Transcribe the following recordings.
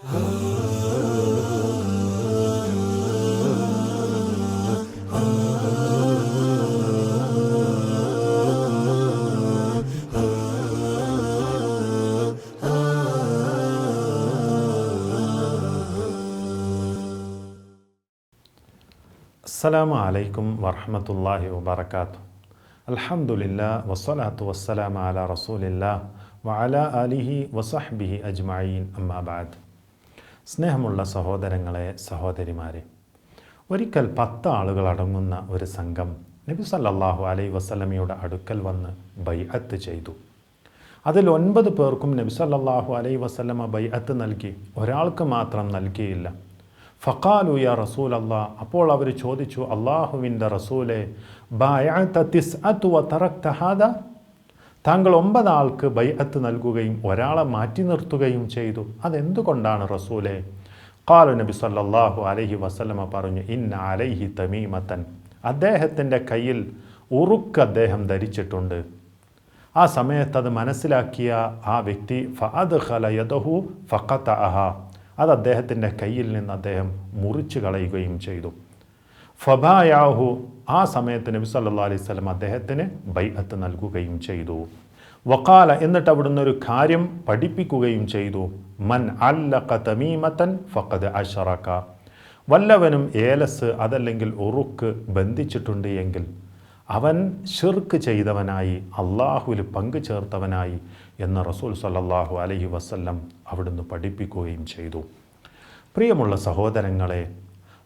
അസ്സലാമു അലൈക്കും വറഹ്മത്തുള്ളാഹി വബറകാതുഹു. അൽഹംദുലില്ലാഹ് വസ്സലാത്തു വസ്സലാമു അലാ റസൂലില്ലാഹ് വഅലാ ആലിഹി വസഹ്ബിഹി അജ്മഈൻ. അമ്മാ ബഅദ്. സ്നേഹമുള്ള സഹോദരങ്ങളെ, സഹോദരിമാരെ, ഒരിക്കൽ 10 ആളുകൾ അടങ്ങുന്ന ഒരു സംഘം നബി സല്ലല്ലാഹു അലൈഹി വസല്ലമയുടെ അടുക്കൽ വന്ന് ബൈഅത്ത് ചെയ്തു. അതിൽ 9 പേർക്കും നബി സല്ലല്ലാഹു അലൈഹി വസല്ലമ ബൈഅത്ത് നൽകി, ഒരാൾക്ക് മാത്രം നൽകിയില്ല. ഫഖാലു യാ റസൂലല്ലാഹ്, അപ്പോൾ അവർ ചോദിച്ചു, അള്ളാഹുവിൻ്റെ റസൂലെ, ബഅഅത തിസ്അത വതറക്ത ഹാദാ, താങ്കൾ 9 ആൾക്ക് ബൈഅത്ത് നൽകുകയും ഒരാളെ മാറ്റി നിർത്തുകയും ചെയ്തു, അതെന്തുകൊണ്ടാണ് റസൂലെ? ഖാല, നബി സല്ലല്ലാഹു അലൈഹി വസല്ലമ പറഞ്ഞു, ഇന്ന അലൈഹി തമീമത്തൻ, അദ്ദേഹത്തിൻ്റെ കയ്യിൽ ഉറുക്ക് അദ്ദേഹം ധരിച്ചിട്ടുണ്ട്. ആ സമയത്ത് അത് മനസ്സിലാക്കിയ ആ വ്യക്തി ഫഅദ്ഖല യദഹു ഫഖതഅഹ, അത് അദ്ദേഹത്തിൻ്റെ കയ്യിൽ നിന്ന് അദ്ദേഹം മുറിച്ചു കളയുകയും ചെയ്തു. ഫബായാഹു, ആ സമയത്ത് നബി സല്ലല്ലാഹു അലൈഹി വസല്ലം അദ്ദേഹത്തിന് ബൈഅത്ത് നൽകുകയും ചെയ്തു. വഖാല, എന്നിട്ട് അവിടുന്ന് ഒരു കാര്യം പഠിപ്പിക്കുകയും ചെയ്തു, മൻ അല്ലഖ തമീമത്തൻ ഫഖദ് അശ്റക, വല്ലവനും ഏലസ് അതല്ലെങ്കിൽ ഉറുക്ക് ബന്ധിച്ചിട്ടുണ്ട് എങ്കിൽ അവൻ ശിർക്ക് ചെയ്തവനായി, അള്ളാഹുവിൽ പങ്കു ചേർത്തവനായി എന്ന് റസൂൽ സല്ലല്ലാഹു അലൈഹി വസല്ലം അവിടുന്ന് പഠിപ്പിക്കുകയും ചെയ്തു. പ്രിയമുള്ള സഹോദരങ്ങളെ,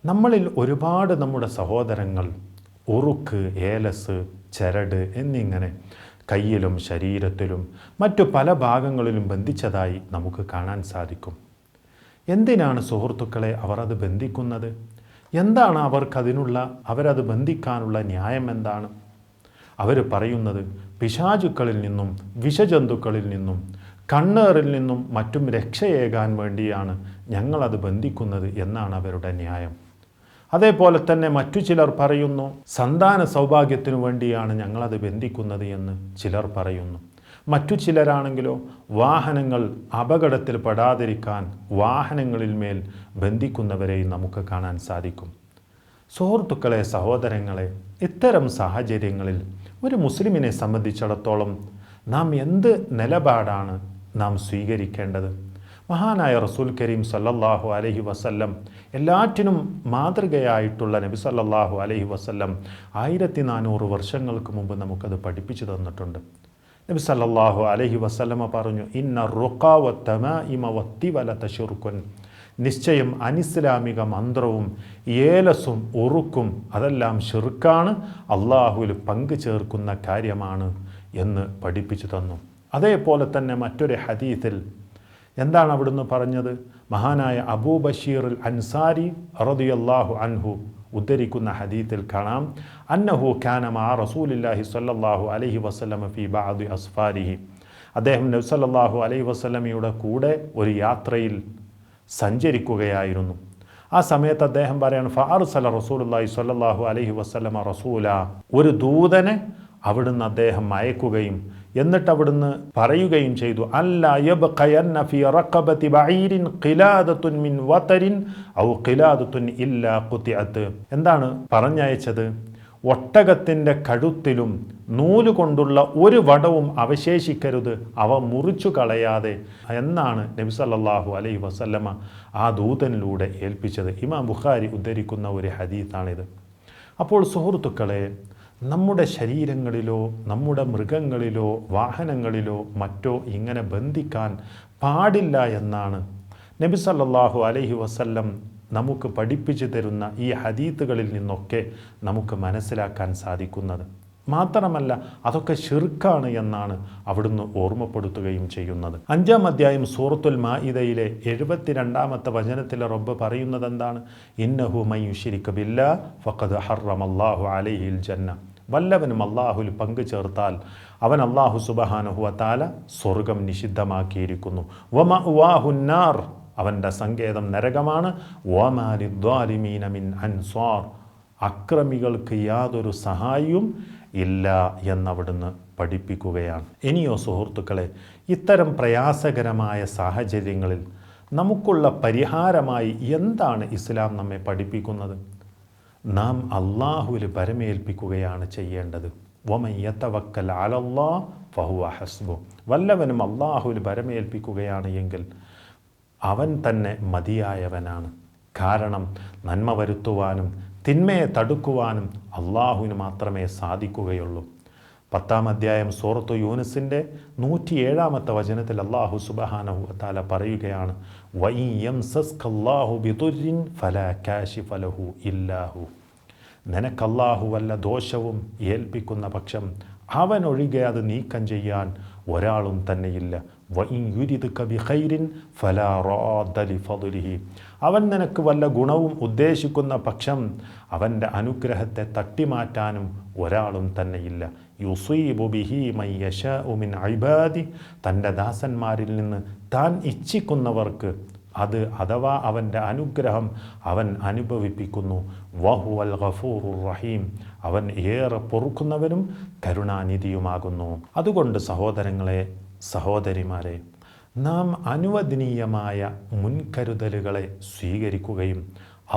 നമ്മളിൽ ഒരുപാട് നമ്മുടെ സഹോദരങ്ങൾ ഉറുക്ക്, ഏലസ്, ചരട് എന്നിങ്ങനെ കയ്യിലും ശരീരത്തിലും മറ്റു പല ഭാഗങ്ങളിലും ബന്ധിച്ചതായി നമുക്ക് കാണാൻ സാധിക്കും. എന്തിനാണ് സുഹൃത്തുക്കളെ അവർ അത് ബന്ധിക്കുന്നത്? എന്താണ് അവരത് ബന്ധിക്കാനുള്ള ന്യായം എന്താണ്? അവർ പറയുന്നത്, പിശാചുക്കളിൽ നിന്നും വിഷജന്തുക്കളിൽ നിന്നും കണ്ണേറിൽ നിന്നും മറ്റും രക്ഷയേകാൻ വേണ്ടിയാണ് ഞങ്ങളത് ബന്ധിക്കുന്നത് എന്നാണ് അവരുടെ ന്യായം. അതേപോലെ തന്നെ മറ്റു ചിലർ പറയുന്നു, സന്താന സൗഭാഗ്യത്തിനു വേണ്ടിയാണ് ഞങ്ങളത് ബന്ധിക്കുന്നത് എന്ന് ചിലർ പറയുന്നു. മറ്റു ചിലരാണെങ്കിലോ വാഹനങ്ങൾ അപകടത്തിൽ പെടാതിരിക്കാൻ വാഹനങ്ങളിൽ മേൽ ബന്ധിക്കുന്നവരെയും നമുക്ക് കാണാൻ സാധിക്കും. സുഹൃത്തുക്കളെ, സഹോദരങ്ങളെ, ഇത്തരം സാഹചര്യങ്ങളിൽ ഒരു മുസ്ലിമിനെ സംബന്ധിച്ചിടത്തോളം നാം എന്ത് നിലപാടാണ് നാം സ്വീകരിക്കേണ്ടത്? മഹാനായ റസൂൽ കരീം സല്ലല്ലാഹു അലൈഹി വസല്ലം, എല്ലാറ്റിനും മാതൃകയായിട്ടുള്ള നബി സല്ലല്ലാഹു അലൈഹി വസല്ലം 1400 വർഷങ്ങൾക്ക് മുമ്പ് നമുക്കത് പഠിപ്പിച്ചു തന്നിട്ടുണ്ട്. നബി സല്ലല്ലാഹു അലൈഹി വസല്ലമ പറഞ്ഞു, ഇന്ന റുഖാ വത്തമാഇമ വത്തിവലത ശിർകുൻ, നിശ്ചയം അനിസ്ലാമിക മന്ത്രവും ഏലസും ഉറുക്കും അതെല്ലാം ശിർക്കാണ്, അള്ളാഹുവിൽ പങ്കു ചേർക്കുന്ന കാര്യമാണ് എന്ന് പഠിപ്പിച്ചു തന്നു. അതേപോലെ തന്നെ മറ്റൊരു ഹദീസിൽ എന്താണ് അവിടുന്ന് പറഞ്ഞത്? മഹാനായ അബൂ ബഷീർ അൽ അൻസാരി റളിയല്ലാഹു അൻഹു ഉദ്ധരിക്കുന്ന ഹദീത്തിൽ കാണാം, അന്നഹു കാന മഅ റസൂലില്ലാഹി സ്വല്ലല്ലാഹു അലൈഹി വസല്ലമ ഫീ ബഅദി അസ്ഫാരിഹി, അദ്ദേഹം നബി സല്ലല്ലാഹു അലൈഹി വസല്ലമയുടെ കൂടെ ഒരു യാത്രയിൽ സഞ്ചരിക്കുകയായിരുന്നു. ആ സമയത്ത് അദ്ദേഹം പറയാണ്, ഫഅർസല റസൂലുള്ളാഹി സ്വല്ലല്ലാഹു അലൈഹി വസല്ലമ റസൂല, ഒരു ദൂതനെ അവിടുന്ന് അദ്ദേഹം അയക്കുകയും എന്നിട്ട് അവിടുന്ന് പറയുകയും ചെയ്തു, അല്ലാ യബ്ഖയന്ന ഫീ റഖബതി ബഈരിൻ ഖിലാദത്തുൻ മിൻ വതരിൻ ഔ ഖിലാദത്തുൻ ഇല്ലാ ഖുതിഅത്. എന്താണ് പറഞ്ഞയച്ചത്? ഒട്ടകത്തിൻ്റെ കഴുത്തിലും നൂലുകൊണ്ടുള്ള ഒരു വടവും അവശേഷിക്കരുത്, അവ മുറിച്ചു കളയാതെ എന്നാണ് നബി സല്ലല്ലാഹു അലൈഹി വസല്ലമ ആ ദൂതനിലൂടെ ഏൽപ്പിച്ചത്. ഇമാം ബുഖാരി ഉദ്ധരിക്കുന്ന ഒരു ഹദീസാണിത്. അപ്പോൾ സുഹൃത്തുക്കളെ, നമ്മുടെ ശരീരങ്ങളിലോ നമ്മുടെ മൃഗങ്ങളിലോ വാഹനങ്ങളിലോ മറ്റോ ഇങ്ങനെ ബന്ധിക്കാൻ പാടില്ല എന്നാണ് നബി സല്ലല്ലാഹു അലൈഹി വസല്ലം നമുക്ക് പഠിപ്പിച്ചു തരുന്ന ഈ ഹദീത്തുകളിൽ നിന്നൊക്കെ നമുക്ക് മനസ്സിലാക്കാൻ സാധിക്കുന്നത്. മാത്രമല്ല, അതൊക്കെ ശിർക്കാണ് എന്നാണ് അവിടുന്ന് ഓർമ്മപ്പെടുത്തുകയും ചെയ്യുന്നത്. 5-ാം അധ്യായം സൂറത്തുൽ മാഇദയിലെ 72-ാമത്തെ വചനത്തിൽ റബ്ബ് പറയുന്നത് എന്താണ്? ഇന്നഹു മൻ യുശ്രിക ബില്ലാഹ് ഫഖദ് ഹറമല്ലാഹു അലൈഹിൽ ജന്ന, വല്ലവനും അള്ളാഹുവിൽ പങ്കു ചേർത്താൽ അവൻ അള്ളാഹു സുബ്ഹാനഹു വ തആല സ്വർഗം നിഷിദ്ധമാക്കിയിരിക്കുന്നു. വമഅവാഹുന്നാർ, അവൻ്റെ സങ്കേതം നരകമാണ്. വമാ ലിദ്ദാലിമീന മിൻ അൻസാർ, അക്രമികൾക്ക് യാതൊരു സഹായിയും ഇല്ല എന്നവിടുന്ന് പഠിപ്പിക്കുകയാണ്. ഇനിയോ സുഹൃത്തുക്കളെ, ഇത്തരം പ്രയാസകരമായ സാഹചര്യങ്ങളിൽ നമുക്കുള്ള പരിഹാരമായി എന്താണ് ഇസ്ലാം നമ്മെ പഠിപ്പിക്കുന്നത്? നാം അള്ളാഹുവിൽ ഭരമേൽപ്പിക്കുകയാണ് ചെയ്യേണ്ടത്. വമൻ യതവക്കൽ അലല്ലാഹ് ഫഹുവ ഹസ്ബുഹ്. വല്ലവനും അള്ളാഹുവിൽ ഭരമേൽപ്പിക്കുകയാണ് എങ്കിൽ അവൻ തന്നെ മതിയായവനാണ്. കാരണം നന്മ വരുത്തുവാനും തിന്മയെ തടുക്കുവാനും അള്ളാഹുവിന് മാത്രമേ സാധിക്കുകയുള്ളൂ. 10-ാം അധ്യായം സൂറത്തു യൂനുസിൻ്റെ 107-ാമത്തെ വചനത്തിൽ അല്ലാഹു സുബ്ഹാനഹു വ തആല പറയുകയാണ്, വഇൻ യംസസ്കല്ലാഹു ബിദുർരിൻ ഫലാ കാശിഫ ലഹു ഇല്ലാ ഹു. നിനക്കല്ലാഹു വല്ല ദോഷവും ഏൽപ്പിക്കുന്ന പക്ഷം അവനൊഴികെ അത് നീക്കം ചെയ്യാൻ ഒരാളും തന്നെയില്ല. വഇൻ യുരിദ്ക ബിഖൈരിൻ ഫലാ റാദ്ദ ലിഫദ്ലിഹി. അവൻ നിനക്ക് വല്ല ഗുണവും ഉദ്ദേശിക്കുന്ന പക്ഷം അവൻ്റെ അനുഗ്രഹത്തെ തട്ടിമാറ്റാനും ഒരാളും തന്നെയില്ല. യുസീബു ബിഹി മൻ യശാഉ മിൻ ഇബാദി. തൻ്റെ ദാസന്മാരിൽ നിന്ന് താൻ ഇച്ഛിക്കുന്നവർക്ക് അത് അഥവാ അവൻ്റെ അനുഗ്രഹം അവൻ അനുഭവിപ്പിക്കുന്നു. വഹുവൽ ഗഫൂറുർ റഹീം. അവൻ ഏറെ പൊറുക്കുന്നവനും കരുണാനിധിയുമാകുന്നു. അതുകൊണ്ട് സഹോദരങ്ങളെ, സഹോദരിമാരെ, നാം അനുവദനീയമായ മുൻകരുതലുകളെ സ്വീകരിക്കുകയും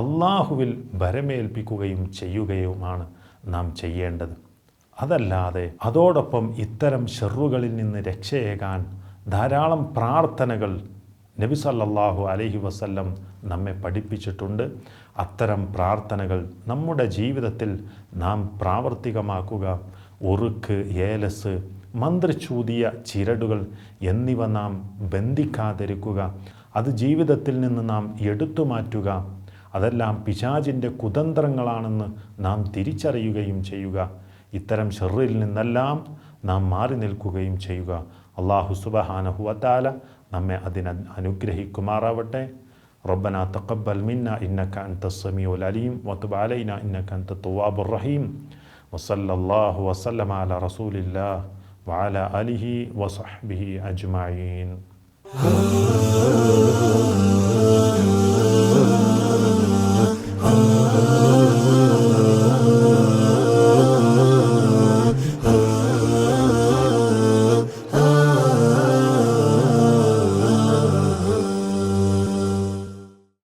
അള്ളാഹുവിൽ ഭരമേൽപ്പിക്കുകയും ചെയ്യുകയുമാണ് നാം ചെയ്യേണ്ടത്. അതല്ലാതെ അതോടൊപ്പം ഇത്തരം ഷർറുകളിൽ നിന്ന് രക്ഷയേകാൻ ധാരാളം പ്രാർത്ഥനകൾ നബി സല്ലല്ലാഹു അലൈഹി വസല്ലം നമ്മെ പഠിപ്പിച്ചിട്ടുണ്ട്. അത്തരം പ്രാർത്ഥനകൾ നമ്മുടെ ജീവിതത്തിൽ നാം പ്രാവർത്തികമാക്കുക. ഉറുക്ക്, ഏലസ്, മന്ത്രിച്ചൂതിയ ചിരടുകൾ എന്നിവ നാം ബന്ധിക്കാതിരിക്കുക. അത് ജീവിതത്തിൽ നിന്ന് നാം എടുത്തു മാറ്റുക. അതെല്ലാം പിശാചിൻ്റെ കുതന്ത്രങ്ങളാണെന്ന് നാം തിരിച്ചറിയുകയും ചെയ്യുക. ഇത്തരം ഷർറിൽ നിന്നെല്ലാം നാം മാറി നിൽക്കുകയും ചെയ്യുക. അല്ലാഹു സുബ്ഹാനഹു വ തആല നമ്മെ അതിന് അനുഗ്രഹിക്കുമാറാവട്ടെ. റബ്ബനാ തഖബ്ബൽ മിന്നാ ഇന്നക അൻതസ് സമീഉൽ അലീം വതുബ് അലൈനാ ഇന്നക അൻതത് തവ്വാബുർ റഹീം. വസല്ലല്ലാഹു വസല്ലമ അലാ റസൂലില്ലാഹ് വഅലാ ആലിഹി വസഹ്ബിഹി അജ്മഈൻ.